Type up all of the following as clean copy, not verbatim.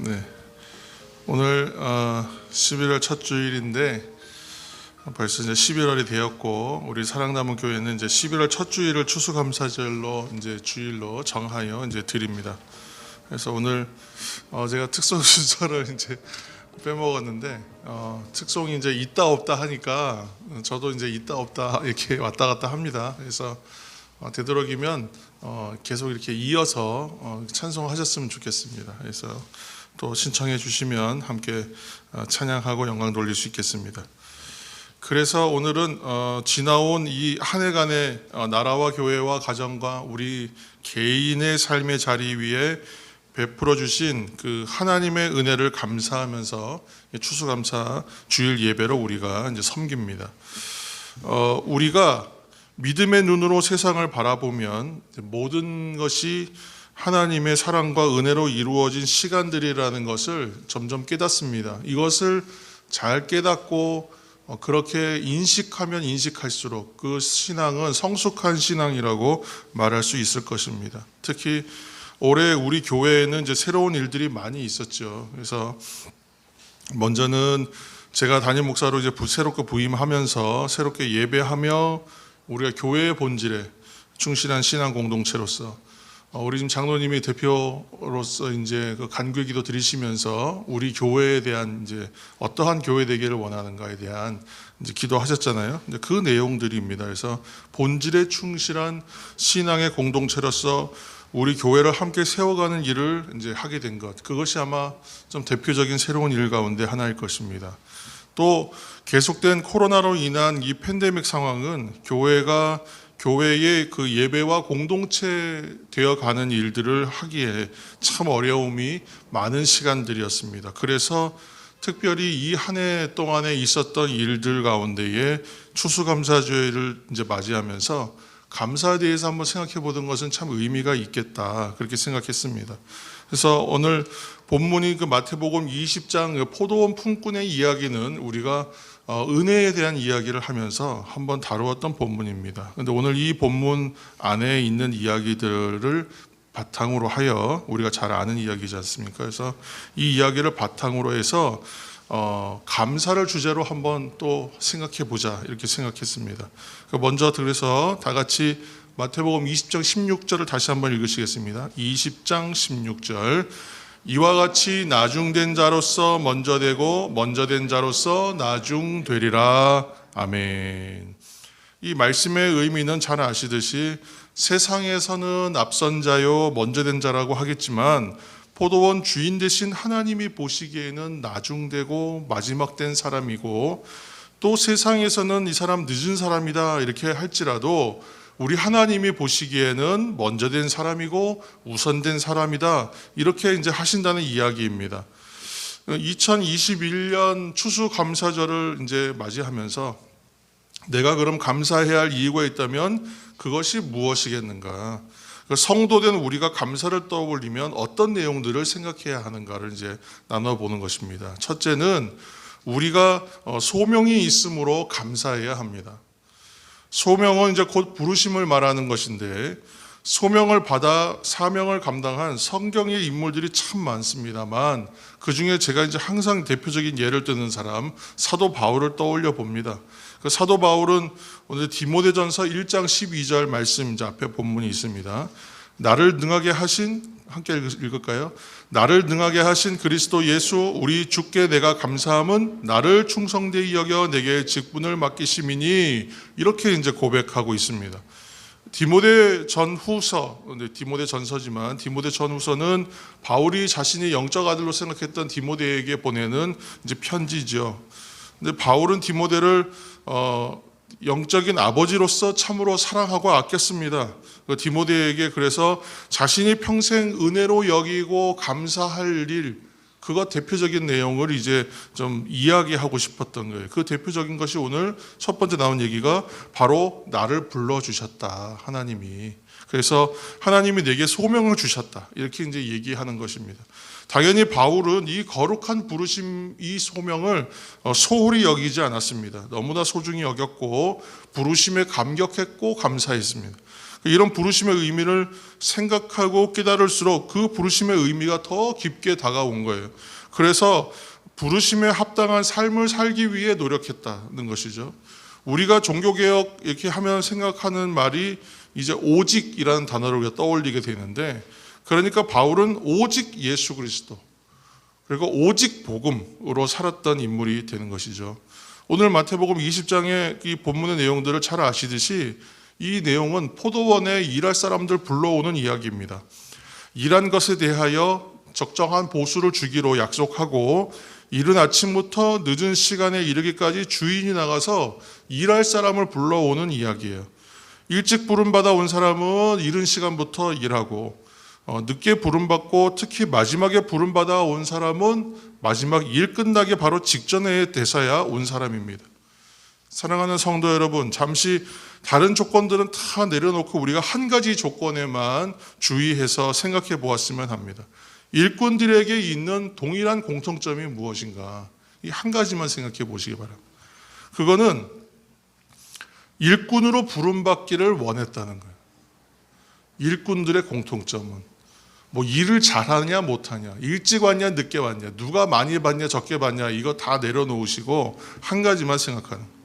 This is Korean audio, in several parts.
네, 오늘 11월 첫 주일인데 벌써 이제 11월이 되었고 우리 사랑나무 교회는 이제 11월 첫 주일을 추수감사절로 이제 주일로 정하여 이제 드립니다. 그래서 오늘 제가 특송 순서를 이제 빼먹었는데 특송이 이제 있다 없다 하니까 저도 이제 있다 없다 이렇게 왔다 갔다 합니다. 그래서 되도록이면 계속 이렇게 이어서 찬송하셨으면 좋겠습니다. 그래서 또 신청해 주시면 함께 찬양하고 영광 돌릴 수 있겠습니다. 그래서 오늘은 지나온 이 한 해간의 나라와 교회와 가정과 우리 개인의 삶의 자리 위에 베풀어 주신 그 하나님의 은혜를 감사하면서 추수감사 주일 예배로 우리가 이제 섬깁니다. 우리가 믿음의 눈으로 세상을 바라보면 모든 것이 하나님의 사랑과 은혜로 이루어진 시간들이라는 것을 점점 깨닫습니다. 이것을 잘 깨닫고 그렇게 인식하면 인식할수록 그 신앙은 성숙한 신앙이라고 말할 수 있을 것입니다. 특히 올해 우리 교회에는 이제 새로운 일들이 많이 있었죠. 그래서 먼저는 제가 담임 목사로 이제 새롭게 부임하면서 새롭게 예배하며 우리가 교회의 본질에 충실한 신앙 공동체로서 우리 지금 장로님이 대표로서 이제 그 간구기도 드리시면서 우리 교회에 대한 이제 어떠한 교회 되기를 원하는가에 대한 이제 기도하셨잖아요. 이제 그 내용들입니다. 그래서 본질에 충실한 신앙의 공동체로서 우리 교회를 함께 세워가는 일을 이제 하게 된 것, 그것이 아마 좀 대표적인 새로운 일 가운데 하나일 것입니다. 또 계속된 코로나로 인한 이 팬데믹 상황은 교회의 그 예배와 공동체 되어가는 일들을 하기에 참 어려움이 많은 시간들이었습니다. 그래서 특별히 이 한 해 동안에 있었던 일들 가운데에 추수감사주일을 이제 맞이하면서 감사에 대해서 한번 생각해 보던 것은 참 의미가 있겠다, 그렇게 생각했습니다. 그래서 오늘 본문이 그 마태복음 20장 포도원 품꾼의 이야기는 우리가 은혜에 대한 이야기를 하면서 한번 다루었던 본문입니다. 그런데 오늘 이 본문 안에 있는 이야기들을 바탕으로 하여 우리가 잘 아는 이야기지 않습니까? 그래서 이 이야기를 바탕으로 해서 감사를 주제로 한번 또 생각해 보자, 이렇게 생각했습니다. 먼저 그래서 다 같이 마태복음 20장 16절을 다시 한번 읽으시겠습니다. 20장 16절. 이와 같이 나중된 자로서 먼저 되고 먼저 된 자로서 나중되리라. 아멘. 이 말씀의 의미는 잘 아시듯이 세상에서는 앞선 자요 먼저 된 자라고 하겠지만 포도원 주인 되신 하나님이 보시기에는 나중되고 마지막 된 사람이고, 또 세상에서는 이 사람 늦은 사람이다 이렇게 할지라도 우리 하나님이 보시기에는 먼저 된 사람이고 우선된 사람이다, 이렇게 이제 하신다는 이야기입니다. 2021년 추수감사절을 이제 맞이하면서 내가 그럼 감사해야 할 이유가 있다면 그것이 무엇이겠는가? 성도된 우리가 감사를 떠올리면 어떤 내용들을 생각해야 하는가를 이제 나눠보는 것입니다. 첫째는 우리가 소명이 있으므로 감사해야 합니다. 소명은 이제 곧 부르심을 말하는 것인데, 소명을 받아 사명을 감당한 성경의 인물들이 참 많습니다만 그 중에 제가 이제 항상 대표적인 예를 드는 사람, 사도 바울을 떠올려 봅니다. 그 사도 바울은 오늘 디모데전서 1장 12절 말씀 이제 앞에 본문이 있습니다. 나를 능하게 하신, 함께 읽을까요? 나를 능하게 하신 그리스도 예수 우리 주께 내가 감사함은 나를 충성되이 여겨 내게 직분을 맡기심이니, 이렇게 이제 고백하고 있습니다. 디모데 전후서, 디모데 전서지만 디모데 전후서는 바울이 자신이 영적 아들로 생각했던 디모데에게 보내는 이제 편지죠. 근데 바울은 디모데를 영적인 아버지로서 참으로 사랑하고 아꼈습니다. 디모데에게 그래서 자신이 평생 은혜로 여기고 감사할 일, 그것 대표적인 내용을 이제 좀 이야기하고 싶었던 거예요. 그 대표적인 것이 오늘 첫 번째 나온 얘기가 바로 나를 불러주셨다, 하나님이. 그래서 하나님이 내게 소명을 주셨다, 이렇게 이제 얘기하는 것입니다. 당연히 바울은 이 거룩한 부르심, 이 소명을 소홀히 여기지 않았습니다. 너무나 소중히 여겼고 부르심에 감격했고 감사했습니다. 이런 부르심의 의미를 생각하고 깨달을수록 그 부르심의 의미가 더 깊게 다가온 거예요. 그래서 부르심에 합당한 삶을 살기 위해 노력했다는 것이죠. 우리가 종교개혁 이렇게 하면 생각하는 말이 이제 오직이라는 단어를 우리가 떠올리게 되는데, 그러니까 바울은 오직 예수 그리스도, 그리고 오직 복음으로 살았던 인물이 되는 것이죠. 오늘 마태복음 20장의 이 본문의 내용들을 잘 아시듯이 이 내용은 포도원에 일할 사람들 불러오는 이야기입니다. 일한 것에 대하여 적정한 보수를 주기로 약속하고 이른 아침부터 늦은 시간에 이르기까지 주인이 나가서 일할 사람을 불러오는 이야기예요. 일찍 부름받아 온 사람은 이른 시간부터 일하고, 늦게 부름받고 특히 마지막에 부름받아 온 사람은 마지막 일 끝나기 바로 직전에 돼서야 온 사람입니다. 사랑하는 성도 여러분, 잠시 다른 조건들은 다 내려놓고 우리가 한 가지 조건에만 주의해서 생각해 보았으면 합니다. 일꾼들에게 있는 동일한 공통점이 무엇인가? 이 한 가지만 생각해 보시기 바랍니다. 그거는 일꾼으로 부름받기를 원했다는 거예요. 일꾼들의 공통점은 뭐 일을 잘하냐 못하냐, 일찍 왔냐 늦게 왔냐, 누가 많이 받냐 적게 받냐, 이거 다 내려놓으시고 한 가지만 생각하는 거예요.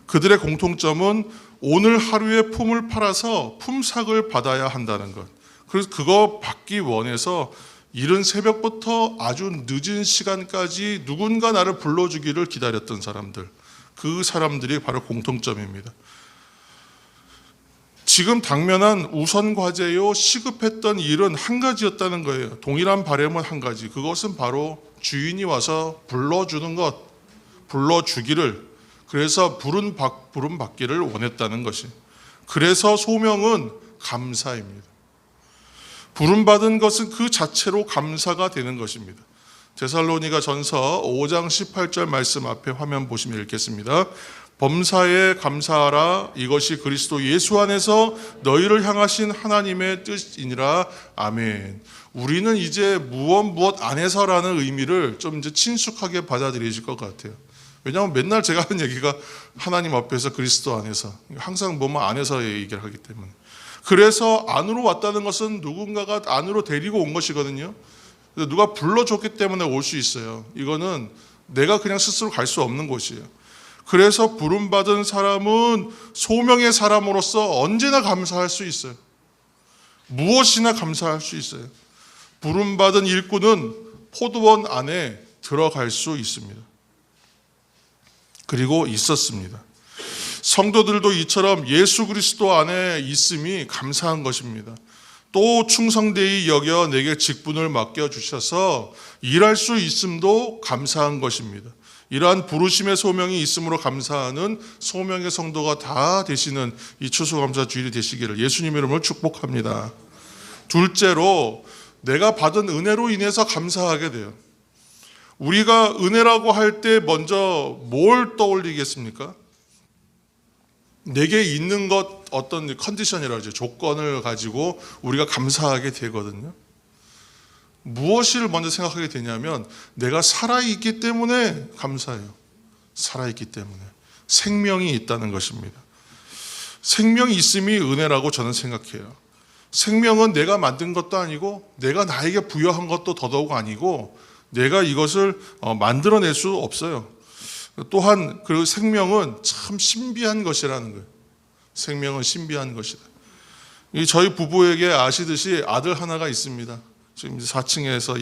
그들의 공통점은 오늘 하루의 품을 팔아서 품삯을 받아야 한다는 것. 그래서 그거 받기 원해서 이른 새벽부터 아주 늦은 시간까지 누군가 나를 불러주기를 기다렸던 사람들, 그 사람들이 바로 공통점입니다. 지금 당면한 우선 과제요 시급했던 일은 한 가지였다는 거예요. 동일한 바람은 한 가지. 그것은 바로 주인이 와서 불러주는 것, 불러주기를, 그래서 부름받기를 원했다는 것이. 그래서 소명은 감사입니다. 부름받은 것은 그 자체로 감사가 되는 것입니다. 데살로니가 전서 5장 18절 말씀 앞에 화면 보시면 읽겠습니다. 범사에 감사하라. 이것이 그리스도 예수 안에서 너희를 향하신 하나님의 뜻이니라. 아멘. 우리는 이제 무엇 안에서라는 의미를 좀 이제 친숙하게 받아들이실 것 같아요. 왜냐하면 맨날 제가 하는 얘기가 하나님 앞에서 그리스도 안에서, 항상 뭐만 안에서 얘기를 하기 때문에. 그래서 안으로 왔다는 것은 누군가가 안으로 데리고 온 것이거든요. 누가 불러줬기 때문에 올 수 있어요. 이거는 내가 그냥 스스로 갈 수 없는 곳이에요. 그래서 부름받은 사람은 소명의 사람으로서 언제나 감사할 수 있어요. 무엇이나 감사할 수 있어요. 부름받은 일꾼은 포도원 안에 들어갈 수 있습니다. 그리고 있었습니다. 성도들도 이처럼 예수 그리스도 안에 있음이 감사한 것입니다. 또 충성되이 여겨 내게 직분을 맡겨주셔서 일할 수 있음도 감사한 것입니다. 이러한 부르심의 소명이 있음으로 감사하는 소명의 성도가 다 되시는 이 추수감사 주일이 되시기를 예수님 이름으로 축복합니다. 둘째로, 내가 받은 은혜로 인해서 감사하게 돼요. 우리가 은혜라고 할 때 먼저 뭘 떠올리겠습니까? 내게 있는 것, 어떤 컨디션이라고 하죠. 조건을 가지고 우리가 감사하게 되거든요. 무엇을 먼저 생각하게 되냐면 내가 살아있기 때문에 감사해요. 살아있기 때문에. 생명이 있다는 것입니다. 생명이 있음이 은혜라고 저는 생각해요. 생명은 내가 만든 것도 아니고 내가 나에게 부여한 것도 더더욱 아니고 내가 이것을 만들어낼 수 없어요. 또한 그 생명은 참 신비한 것이라는 거예요. 생명은 신비한 것이다. 저희 부부에게 아시듯이 아들 하나가 있습니다. 지금 4층에서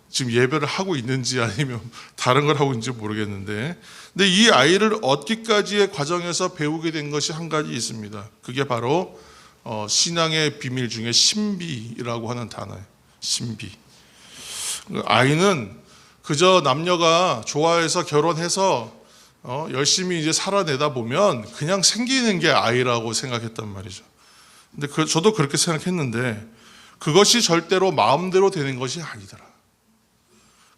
지금 예배를 하고 있는지 아니면 다른 걸 하고 있는지 모르겠는데, 근데 이 아이를 얻기까지의 과정에서 배우게 된 것이 한 가지 있습니다. 그게 바로 신앙의 비밀 중에 신비라고 하는 단어예요. 신비. 아이는 그저 남녀가 좋아해서 결혼해서 열심히 이제 살아내다 보면 그냥 생기는 게 아이라고 생각했단 말이죠. 근데 저도 그렇게 생각했는데 그것이 절대로 마음대로 되는 것이 아니더라.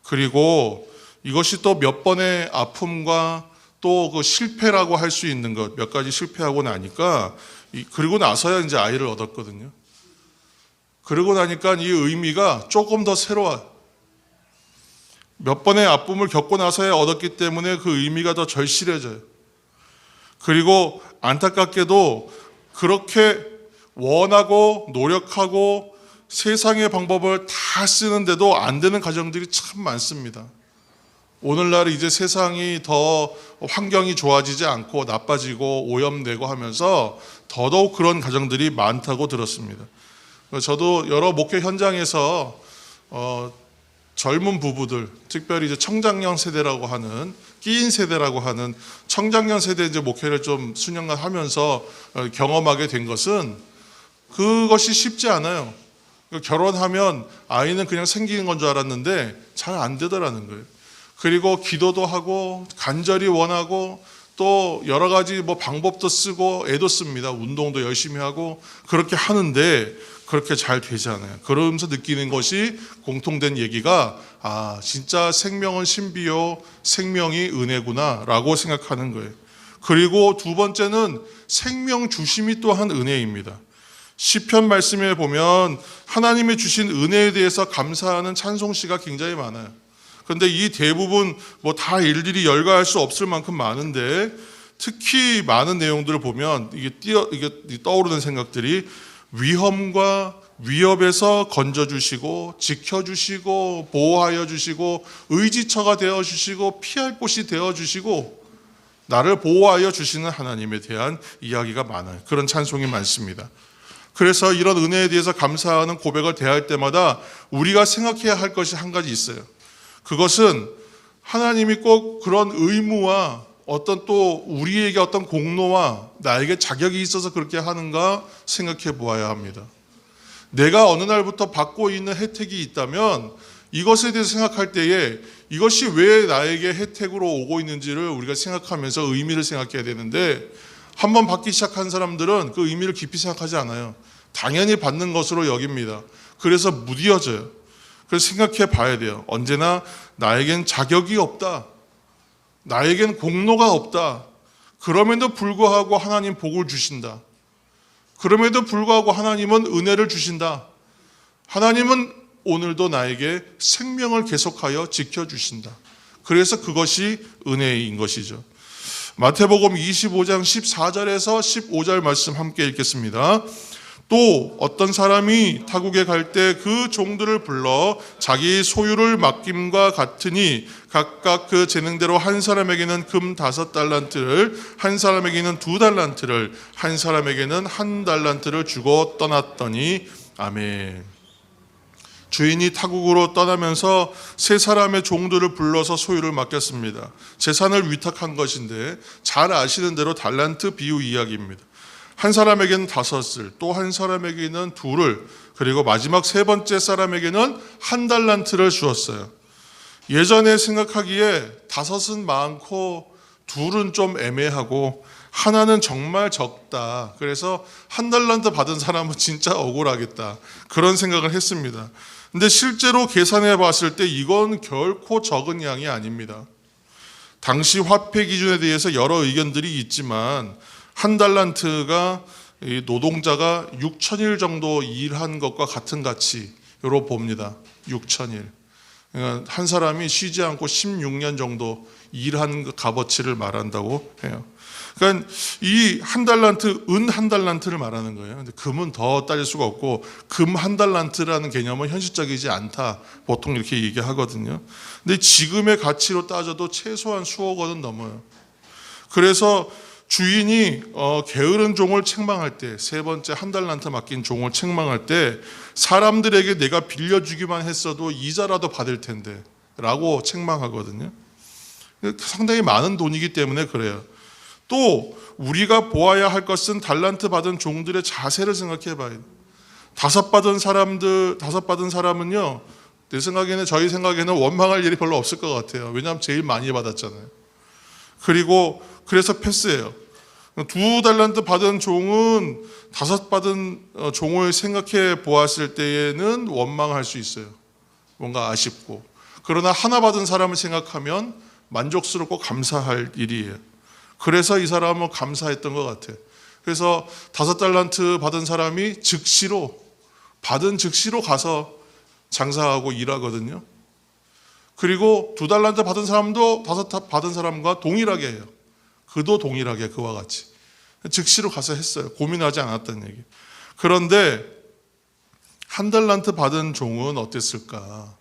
그리고 이것이 또 몇 번의 아픔과 또 그 실패라고 할 수 있는 것, 몇 가지 실패하고 나니까, 그리고 나서야 이제 아이를 얻었거든요. 그러고 나니까 이 의미가 조금 더 새로워요. 몇 번의 아픔을 겪고 나서야 얻었기 때문에 그 의미가 더 절실해져요. 그리고 안타깝게도 그렇게 원하고 노력하고 세상의 방법을 다 쓰는데도 안 되는 가정들이 참 많습니다. 오늘날 이제 세상이 더 환경이 좋아지지 않고 나빠지고 오염되고 하면서 더더욱 그런 가정들이 많다고 들었습니다. 저도 여러 목회 현장에서 젊은 부부들, 특별히 이제 청장년 세대라고 하는 끼인 세대라고 하는 청장년 세대 이제 목회를 좀 수년간 하면서 경험하게 된 것은 그것이 쉽지 않아요. 결혼하면 아이는 그냥 생기는 건 줄 알았는데 잘 안 되더라는 거예요. 그리고 기도도 하고 간절히 원하고 또 여러 가지 뭐 방법도 쓰고 애도 씁니다. 운동도 열심히 하고 그렇게 하는데 그렇게 잘 되지 않아요. 그러면서 느끼는 것이 공통된 얘기가 진짜 생명은 신비요 생명이 은혜구나 라고 생각하는 거예요. 그리고 두 번째는 생명 주심이 또한 은혜입니다. 시편 말씀에 보면 하나님이 주신 은혜에 대해서 감사하는 찬송시가 굉장히 많아요. 그런데 이 대부분 뭐 다 일일이 열거할 수 없을 만큼 많은데 특히 많은 내용들을 보면 이게 떠오르는 생각들이 위험과 위협에서 건져주시고 지켜주시고 보호하여 주시고 의지처가 되어주시고 피할 곳이 되어주시고 나를 보호하여 주시는 하나님에 대한 이야기가 많아요. 그런 찬송이 많습니다. 그래서 이런 은혜에 대해서 감사하는 고백을 대할 때마다 우리가 생각해야 할 것이 한 가지 있어요. 그것은 하나님이 꼭 그런 의무와 어떤 또 우리에게 어떤 공로와 나에게 자격이 있어서 그렇게 하는가 생각해 보아야 합니다. 내가 어느 날부터 받고 있는 혜택이 있다면 이것에 대해서 생각할 때에 이것이 왜 나에게 혜택으로 오고 있는지를 우리가 생각하면서 의미를 생각해야 되는데 한번 받기 시작한 사람들은 그 의미를 깊이 생각하지 않아요. 당연히 받는 것으로 여깁니다. 그래서 무뎌져요. 그래서 생각해 봐야 돼요. 언제나 나에겐 자격이 없다. 나에겐 공로가 없다. 그럼에도 불구하고 하나님 복을 주신다. 그럼에도 불구하고 하나님은 은혜를 주신다. 하나님은 오늘도 나에게 생명을 계속하여 지켜주신다. 그래서 그것이 은혜인 것이죠. 마태복음 25장 14절에서 15절 말씀 함께 읽겠습니다. 또 어떤 사람이 타국에 갈 때 그 종들을 불러 자기 소유를 맡김과 같으니 각각 그 재능대로 한 사람에게는 금 5달란트를 한 사람에게는 2달란트를 한 사람에게는 1달란트를 주고 떠났더니 아멘. 주인이 타국으로 떠나면서 세 사람의 종들을 불러서 소유를 맡겼습니다. 재산을 위탁한 것인데 잘 아시는 대로 달란트 비유 이야기입니다. 한 사람에게는 5을, 또 한 사람에게는 2를, 그리고 마지막 세 번째 사람에게는 1달란트를 주었어요. 예전에 생각하기에 5은 많고 2은 좀 애매하고 하나는 정말 적다. 그래서 1달란트 받은 사람은 진짜 억울하겠다. 그런 생각을 했습니다. 근데 실제로 계산해 봤을 때 이건 결코 적은 양이 아닙니다. 당시 화폐 기준에 대해서 여러 의견들이 있지만 1달란트가 노동자가 6,000일 정도 일한 것과 같은 가치로 봅니다. 6,000일. 그러니까 한 사람이 쉬지 않고 16년 정도 일한 값어치를 말한다고 해요. 그러니까 이 1달란트, 은 1달란트를 말하는 거예요. 근데 금은 더 따질 수가 없고 금 1달란트라는 개념은 현실적이지 않다. 보통 이렇게 얘기하거든요. 근데 지금의 가치로 따져도 최소한 수억 원은 넘어요. 그래서 주인이 게으른 종을 책망할 때, 세 번째 1달란트 맡긴 종을 책망할 때 사람들에게 내가 빌려주기만 했어도 이자라도 받을 텐데 라고 책망하거든요. 상당히 많은 돈이기 때문에 그래요. 또 우리가 보아야 할 것은 달란트 받은 종들의 자세를 생각해 봐야 돼요. 5 받은 사람은요, 내 생각에는, 저희 생각에는 원망할 일이 별로 없을 것 같아요. 왜냐하면 제일 많이 받았잖아요. 그래서 패스해요. 2달란트 받은 종은 5 받은 종을 생각해 보았을 때에는 원망할 수 있어요. 뭔가 아쉽고. 그러나 하나 받은 사람을 생각하면 만족스럽고 감사할 일이에요. 그래서 이 사람은 감사했던 것 같아요. 그래서 5달란트 받은 사람이 받은 즉시로 가서 장사하고 일하거든요. 그리고 2달란트 받은 사람도 5 받은 사람과 동일하게 해요. 그도 동일하게 그와 같이 즉시로 가서 했어요. 고민하지 않았다는 얘기. 그런데 한 달란트 받은 종은 어땠을까?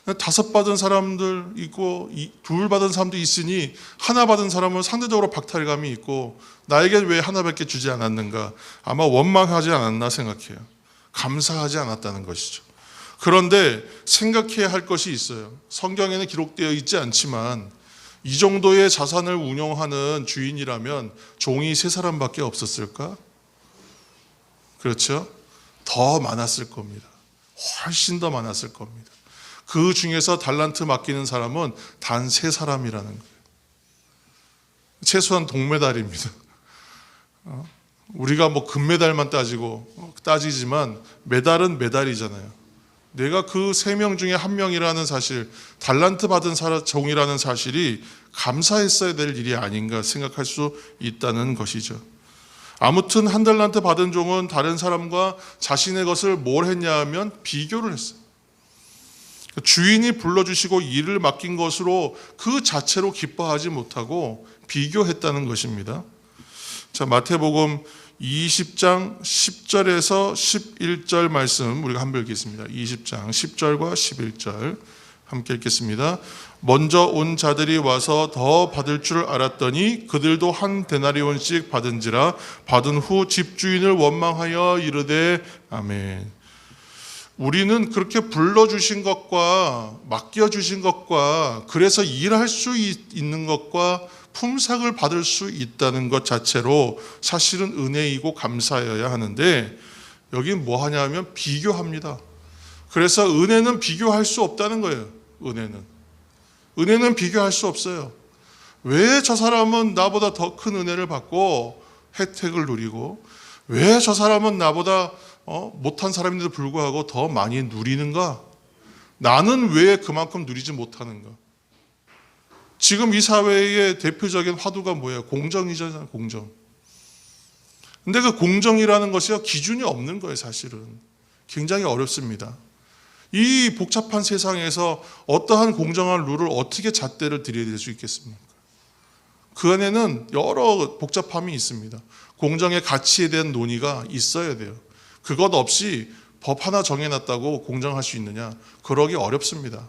5 받은 사람들 있고 2 받은 사람도 있으니 하나 받은 사람은 상대적으로 박탈감이 있고 나에게 왜 하나밖에 주지 않았는가? 아마 원망하지 않았나 생각해요. 감사하지 않았다는 것이죠. 그런데 생각해야 할 것이 있어요. 성경에는 기록되어 있지 않지만 이 정도의 자산을 운영하는 주인이라면 종이 3사람밖에 없었을까? 그렇죠? 더 많았을 겁니다. 훨씬 더 많았을 겁니다. 그 중에서 달란트 맡기는 사람은 단 3사람이라는 거예요. 최소한 동메달입니다. 우리가 뭐 금메달만 따지지만 메달은 메달이잖아요. 내가 그 3명 중에 1명이라는 사실, 달란트 받은 종이라는 사실이 감사했어야 될 일이 아닌가 생각할 수 있다는 것이죠. 아무튼 한 달란트 받은 종은 다른 사람과 자신의 것을 뭘 했냐 하면 비교를 했어요. 주인이 불러주시고 일을 맡긴 것으로 그 자체로 기뻐하지 못하고 비교했다는 것입니다. 자, 마태복음 20장 10절에서 11절 말씀 우리가 함께 읽겠습니다. 20장 10절과 11절 함께 읽겠습니다. 먼저 온 자들이 와서 더 받을 줄 알았더니 그들도 한 데나리온씩 받은지라 받은 후 집주인을 원망하여 이르되 아멘. 우리는 그렇게 불러주신 것과 맡겨주신 것과 그래서 일할 수 있는 것과 품삯을 받을 수 있다는 것 자체로 사실은 은혜이고 감사여야 하는데 여긴 뭐 하냐면 비교합니다. 그래서 은혜는 비교할 수 없다는 거예요. 은혜는 비교할 수 없어요. 왜 저 사람은 나보다 더 큰 은혜를 받고 혜택을 누리고 왜 저 사람은 나보다 못한 사람인데도 불구하고 더 많이 누리는가? 나는 왜 그만큼 누리지 못하는가? 지금 이 사회의 대표적인 화두가 뭐예요? 공정이잖아요, 공정. 근데 그 공정이라는 것이 기준이 없는 거예요, 사실은. 굉장히 어렵습니다. 이 복잡한 세상에서 어떠한 공정한 룰을 어떻게 잣대를 들여댈 수 있겠습니까? 그 안에는 여러 복잡함이 있습니다. 공정의 가치에 대한 논의가 있어야 돼요. 그것 없이 법 하나 정해놨다고 공정할 수 있느냐? 그러기 어렵습니다.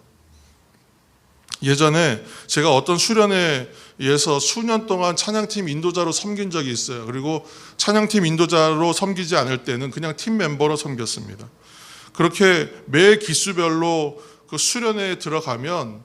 예전에 제가 어떤 수련회에서 수년 동안 찬양팀 인도자로 섬긴 적이 있어요. 그리고 찬양팀 인도자로 섬기지 않을 때는 그냥 팀 멤버로 섬겼습니다. 그렇게 매 기수별로 그 수련회에 들어가면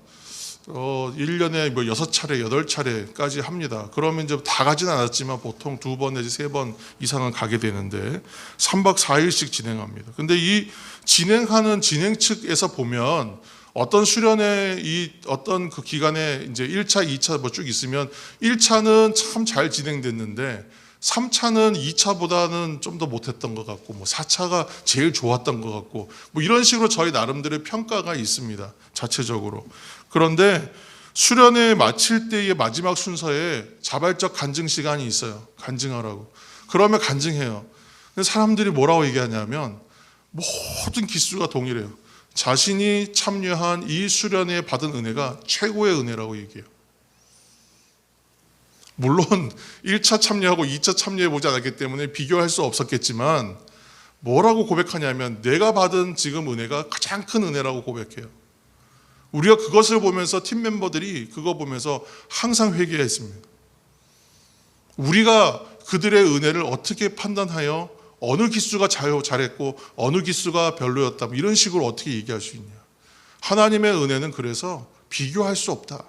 1년에 뭐 6차례, 8차례까지 합니다. 그러면 이제 다 가진 않았지만 보통 2번 내지 3번 이상은 가게 되는데 3박 4일씩 진행합니다. 근데 이 진행하는 진행 측에서 보면 어떤 수련회 어떤 그 기간에 이제 1차, 2차 뭐 쭉 있으면 1차는 참 잘 진행됐는데 3차는 2차보다는 좀 더 못했던 것 같고 뭐 4차가 제일 좋았던 것 같고 뭐 이런 식으로 저희 나름대로의 평가가 있습니다. 자체적으로. 그런데 수련회 마칠 때의 마지막 순서에 자발적 간증 시간이 있어요. 간증하라고. 그러면 간증해요. 근데 사람들이 뭐라고 얘기하냐면 모든 기수가 동일해요. 자신이 참여한 이 수련회에 받은 은혜가 최고의 은혜라고 얘기해요. 물론 1차 참여하고 2차 참여해보지 않았기 때문에 비교할 수 없었겠지만 뭐라고 고백하냐면 내가 받은 지금 은혜가 가장 큰 은혜라고 고백해요. 우리가 그것을 보면서 팀 멤버들이 그거 보면서 항상 회개했습니다. 우리가 그들의 은혜를 어떻게 판단하여 어느 기수가 잘했고 어느 기수가 별로였다 이런 식으로 어떻게 얘기할 수 있냐. 하나님의 은혜는 그래서 비교할 수 없다.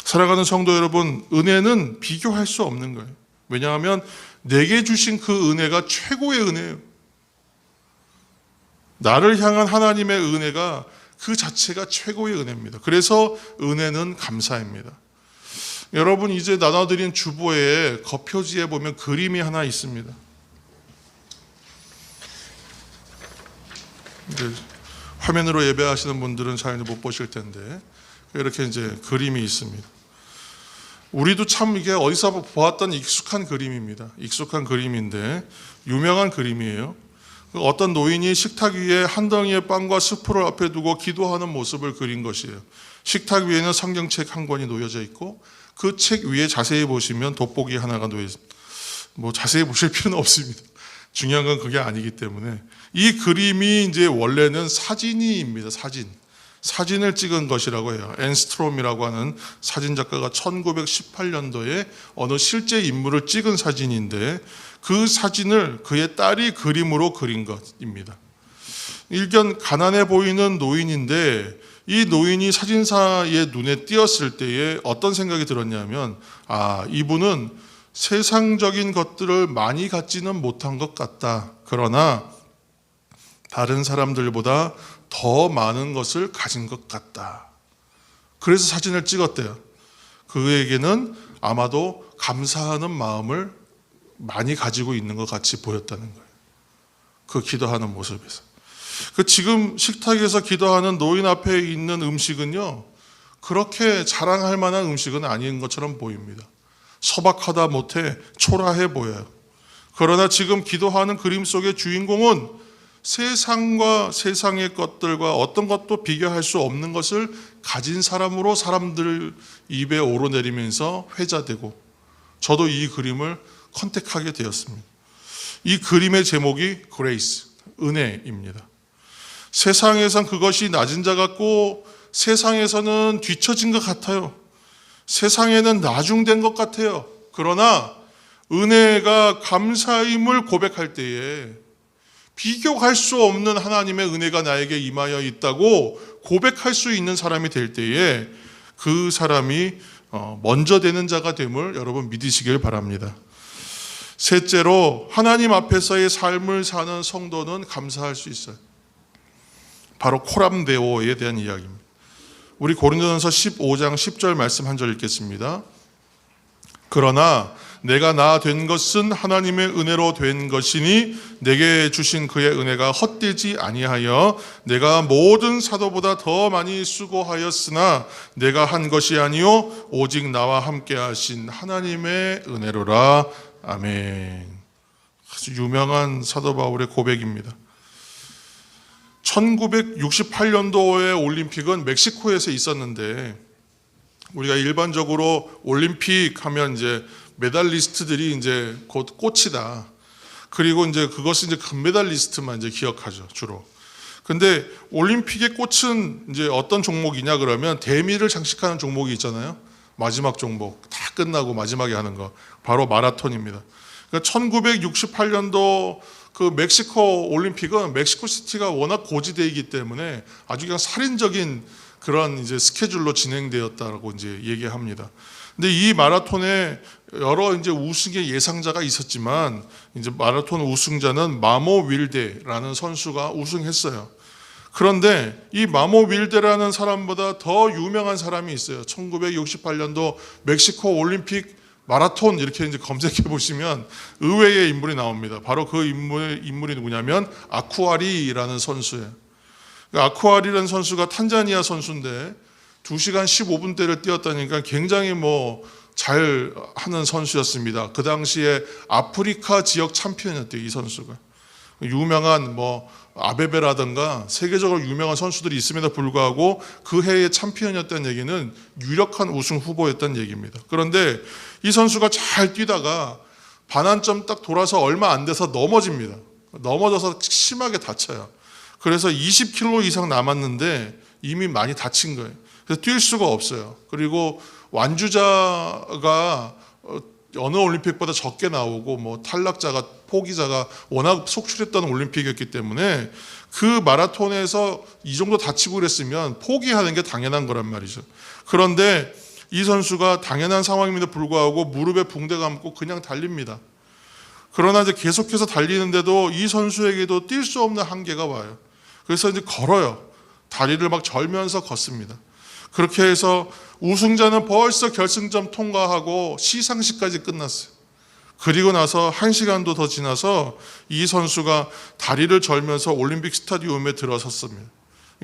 사랑하는 성도 여러분, 은혜는 비교할 수 없는 거예요. 왜냐하면 내게 주신 그 은혜가 최고의 은혜예요. 나를 향한 하나님의 은혜가 그 자체가 최고의 은혜입니다. 그래서 은혜는 감사입니다. 여러분, 이제 나눠드린 주보에 겉표지에 보면 그림이 하나 있습니다. 이제 화면으로 예배하시는 분들은 잘 못 보실 텐데 이렇게 이제 그림이 있습니다. 우리도 참 이게 어디서 보았던 익숙한 그림입니다. 익숙한 그림인데 유명한 그림이에요. 어떤 노인이 식탁 위에 한 덩이의 빵과 스프를 앞에 두고 기도하는 모습을 그린 것이에요. 식탁 위에는 성경책 한 권이 놓여져 있고 그 책 위에 자세히 보시면 돋보기 하나가 놓여 있습니다. 뭐 자세히 보실 필요는 없습니다. 중요한 건 그게 아니기 때문에 이 그림이 이제 원래는 사진입니다. 사진을 찍은 것이라고 해요. 앤스트롬이라고 하는 사진 작가가 1918년도에 어느 실제 인물을 찍은 사진인데 그 사진을 그의 딸이 그림으로 그린 것입니다. 일견 가난해 보이는 노인인데 이 노인이 사진사의 눈에 띄었을 때에 어떤 생각이 들었냐면 이분은 세상적인 것들을 많이 갖지는 못한 것 같다. 그러나 다른 사람들보다 더 많은 것을 가진 것 같다. 그래서 사진을 찍었대요. 그에게는 아마도 감사하는 마음을 많이 가지고 있는 것 같이 보였다는 거예요. 그 기도하는 모습에서. 지금 식탁에서 기도하는 노인 앞에 있는 음식은요, 그렇게 자랑할 만한 음식은 아닌 것처럼 보입니다. 소박하다 못해 초라해 보여요. 그러나 지금 기도하는 그림 속의 주인공은 세상과 세상의 것들과 어떤 것도 비교할 수 없는 것을 가진 사람으로 사람들 입에 오르내리면서 회자되고, 저도 이 그림을 컨택하게 되었습니다. 이 그림의 제목이 그레이스, 은혜입니다. 세상에선 그것이 낮은 자 같고 세상에서는 뒤처진 것 같아요. 세상에는 나중된 것 같아요. 그러나 은혜가 감사임을 고백할 때에 비교할 수 없는 하나님의 은혜가 나에게 임하여 있다고 고백할 수 있는 사람이 될 때에 그 사람이 먼저 되는 자가 됨을 여러분 믿으시길 바랍니다. 셋째로 하나님 앞에서의 삶을 사는 성도는 감사할 수 있어요. 바로 코람데오에 대한 이야기입니다. 우리 고린도전서 15장 10절 말씀 한 절 읽겠습니다. 그러나 내가 나 된 것은 하나님의 은혜로 된 것이니 내게 주신 그의 은혜가 헛되지 아니하여 내가 모든 사도보다 더 많이 수고하였으나 내가 한 것이 아니요 오직 나와 함께 하신 하나님의 은혜로라. 아멘. 아주 유명한 사도 바울의 고백입니다. 1968년도의 올림픽은 멕시코에서 있었는데, 우리가 일반적으로 올림픽 하면 이제 메달리스트들이 이제 곧 꽃이다. 그리고 이제 그것은 이제 금메달리스트만 이제 기억하죠, 주로. 근데 올림픽의 꽃은 이제 어떤 종목이냐 그러면 대미를 장식하는 종목이 있잖아요. 마지막 종목. 다 끝나고 마지막에 하는 거. 바로 마라톤입니다. 그러니까 1968년도 그 멕시코 올림픽은 멕시코 시티가 워낙 고지대이기 때문에 아주 그냥 살인적인 그런 이제 스케줄로 진행되었다라고 이제 얘기합니다. 근데 이 마라톤에 여러 이제 우승의 예상자가 있었지만 이제 마라톤 우승자는 마모 윌데라는 선수가 우승했어요. 그런데 이 마모 윌데라는 사람보다 더 유명한 사람이 있어요. 1968년도 멕시코 올림픽 마라톤 이렇게 이제 검색해 보시면 의외의 인물이 나옵니다. 바로 그 인물이 누구냐면 아쿠아리라는 선수예요. 아쿠아리라는 선수가 탄자니아 선수인데 2시간 15분대를 뛰었다니까 굉장히 잘 하는 선수였습니다. 그 당시에 아프리카 지역 챔피언이었대요, 이 선수가. 유명한 아베베라든가 세계적으로 유명한 선수들이 있음에도 불구하고 그 해의 챔피언이었다는 얘기는 유력한 우승 후보였다는 얘기입니다. 그런데 이 선수가 잘 뛰다가 반환점 딱 돌아서 얼마 안 돼서 넘어집니다. 넘어져서 심하게 다쳐요. 그래서 20km 이상 남았는데 이미 많이 다친 거예요. 그래서 뛸 수가 없어요. 그리고 완주자가 어느 올림픽보다 적게 나오고 탈락자가 포기자가 워낙 속출했던 올림픽이었기 때문에 그 마라톤에서 이 정도 다치고 그랬으면 포기하는 게 당연한 거란 말이죠. 그런데 이 선수가 당연한 상황임에도 불구하고 무릎에 붕대 감고 그냥 달립니다. 그러나 이제 계속해서 달리는데도 이 선수에게도 뛸 수 없는 한계가 와요. 그래서 이제 걸어요. 다리를 막 절면서 걷습니다. 그렇게 해서 우승자는 벌써 결승점 통과하고 시상식까지 끝났어요. 그리고 나서 1시간도 더 지나서 이 선수가 다리를 절면서 올림픽 스타디움에 들어섰습니다.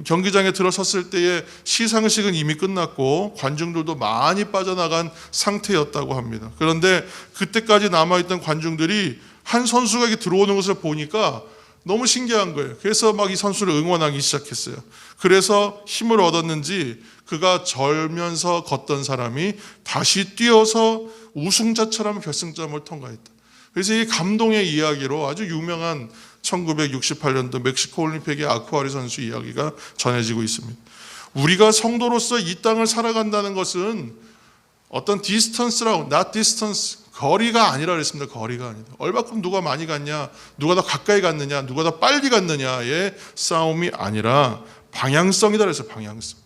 경기장에 들어섰을 때에 시상식은 이미 끝났고 관중들도 많이 빠져나간 상태였다고 합니다. 그런데 그때까지 남아있던 관중들이 한 선수가 들어오는 것을 보니까 너무 신기한 거예요. 그래서 막 이 선수를 응원하기 시작했어요. 그래서 힘을 얻었는지 그가 절면서 걷던 사람이 다시 뛰어서 우승자처럼 결승점을 통과했다. 그래서 이 감동의 이야기로 아주 유명한 1968년도 멕시코 올림픽의 아쿠아리 선수 이야기가 전해지고 있습니다. 우리가 성도로서 이 땅을 살아간다는 것은 어떤 디스턴스라고, not distance, 거리가 아니라 그랬습니다. 거리가 아니다. 얼마큼 누가 많이 갔냐, 누가 더 가까이 갔느냐, 누가 더 빨리 갔느냐의 싸움이 아니라 방향성이다 그랬어요. 방향성.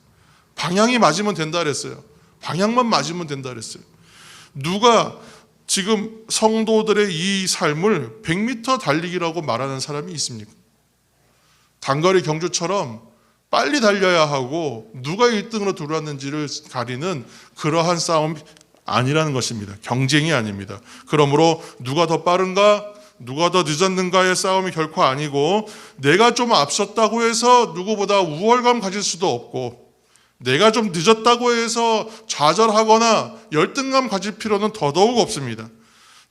방향이 맞으면 된다 그랬어요. 방향만 맞으면 된다 그랬어요. 누가 지금 성도들의 이 삶을 100m 달리기라고 말하는 사람이 있습니까? 단거리 경주처럼 빨리 달려야 하고 누가 1등으로 들어왔는지를 가리는 그러한 싸움이 아니라는 것입니다. 경쟁이 아닙니다. 그러므로 누가 더 빠른가, 누가 더 늦었는가의 싸움이 결코 아니고, 내가 좀 앞섰다고 해서 누구보다 우월감 가질 수도 없고, 내가 좀 늦었다고 해서 좌절하거나 열등감 가질 필요는 더더욱 없습니다.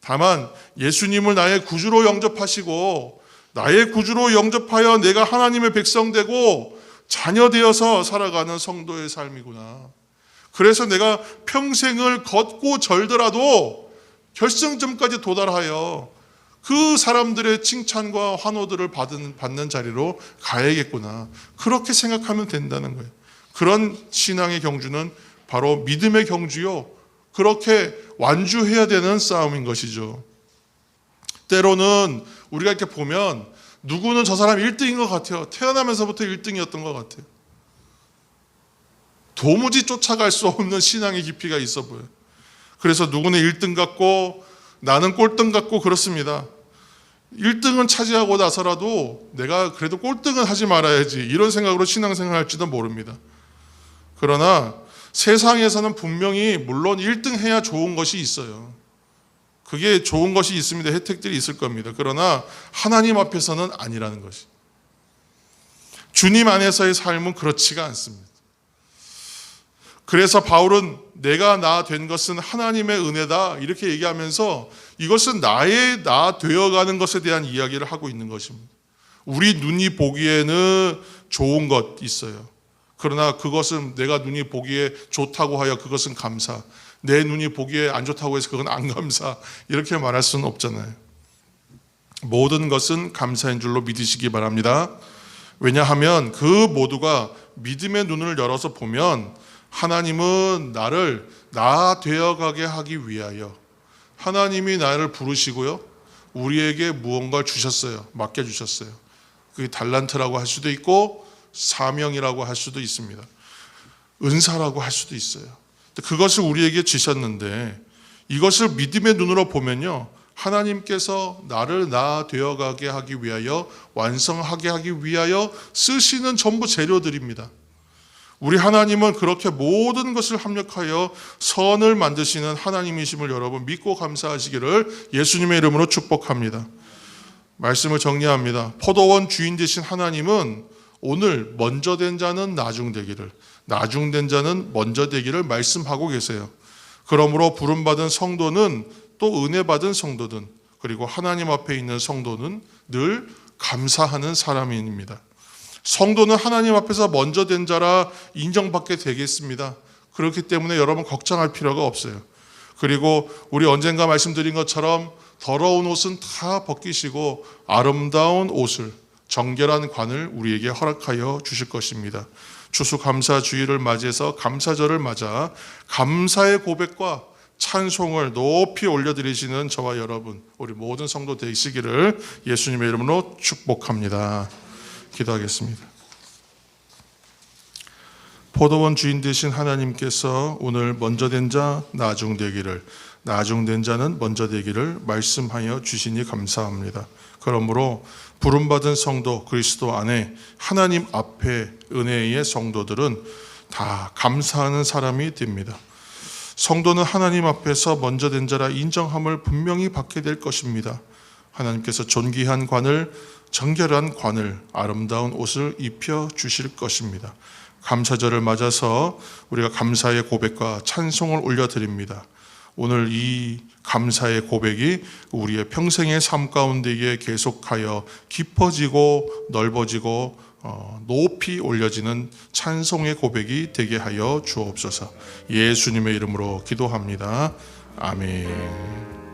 다만 예수님을 나의 구주로 영접하시고 나의 구주로 영접하여 내가 하나님의 백성 되고 자녀 되어서 살아가는 성도의 삶이구나. 그래서 내가 평생을 걷고 절더라도 결승점까지 도달하여 그 사람들의 칭찬과 환호들을 받는 자리로 가야겠구나. 그렇게 생각하면 된다는 거예요. 그런 신앙의 경주는 바로 믿음의 경주요, 그렇게 완주해야 되는 싸움인 것이죠. 때로는 우리가 이렇게 보면 누구는 저 사람 1등인 것 같아요. 태어나면서부터 1등이었던 것 같아요. 도무지 쫓아갈 수 없는 신앙의 깊이가 있어 보여요. 그래서 누구는 1등 같고 나는 꼴등 같고 그렇습니다. 1등은 차지하고 나서라도 내가 그래도 꼴등은 하지 말아야지, 이런 생각으로 신앙생활 할지도 모릅니다. 그러나 세상에서는 분명히 물론 1등 해야 좋은 것이 있어요. 그게 좋은 것이 있습니다. 혜택들이 있을 겁니다. 그러나 하나님 앞에서는 아니라는 것이. 주님 안에서의 삶은 그렇지가 않습니다. 그래서 바울은 내가 나 된 것은 하나님의 은혜다 이렇게 얘기하면서 이것은 나의 나 되어가는 것에 대한 이야기를 하고 있는 것입니다. 우리 눈이 보기에는 좋은 것 있어요. 그러나 그것은 내가 눈이 보기에 좋다고 하여 그것은 감사, 내 눈이 보기에 안 좋다고 해서 그건 안 감사, 이렇게 말할 수는 없잖아요. 모든 것은 감사인 줄로 믿으시기 바랍니다. 왜냐하면 그 모두가 믿음의 눈을 열어서 보면 하나님은 나를 나 되어가게 하기 위하여 하나님이 나를 부르시고요, 우리에게 무언가를 주셨어요. 맡겨주셨어요. 그게 달란트라고 할 수도 있고 사명이라고 할 수도 있습니다. 은사라고 할 수도 있어요. 그것을 우리에게 주셨는데 이것을 믿음의 눈으로 보면요, 하나님께서 나를 나 되어가게 하기 위하여, 완성하게 하기 위하여 쓰시는 전부 재료들입니다. 우리 하나님은 그렇게 모든 것을 합력하여 선을 만드시는 하나님이심을 여러분 믿고 감사하시기를 예수님의 이름으로 축복합니다. 말씀을 정리합니다. 포도원 주인 되신 하나님은 오늘 먼저 된 자는 나중 되기를, 나중 된 자는 먼저 되기를 말씀하고 계세요. 그러므로 부름받은 성도는, 또 은혜 받은 성도든, 그리고 하나님 앞에 있는 성도는 늘 감사하는 사람입니다. 성도는 하나님 앞에서 먼저 된 자라 인정받게 되겠습니다. 그렇기 때문에 여러분 걱정할 필요가 없어요. 그리고 우리 언젠가 말씀드린 것처럼 더러운 옷은 다 벗기시고 아름다운 옷을, 정결한 관을 우리에게 허락하여 주실 것입니다. 추수감사주의를 맞이해서 감사절을 맞아 감사의 고백과 찬송을 높이 올려드리시는 저와 여러분, 우리 모든 성도 되시기를 예수님의 이름으로 축복합니다. 기도하겠습니다. 포도원 주인 되신 하나님께서 오늘 먼저 된 자 나중 되기를, 나중 된 자는 먼저 되기를 말씀하여 주시니 감사합니다. 그러므로 부름받은 성도, 그리스도 안에 하나님 앞에 은혜의 성도들은 다 감사하는 사람이 됩니다. 성도는 하나님 앞에서 먼저 된 자라 인정함을 분명히 받게 될 것입니다. 하나님께서 존귀한 관을, 정결한 관을, 아름다운 옷을 입혀 주실 것입니다. 감사절을 맞아서 우리가 감사의 고백과 찬송을 올려드립니다. 오늘 이 감사의 고백이 우리의 평생의 삶 가운데에 계속하여 깊어지고 넓어지고 높이 올려지는 찬송의 고백이 되게 하여 주옵소서. 예수님의 이름으로 기도합니다. 아멘.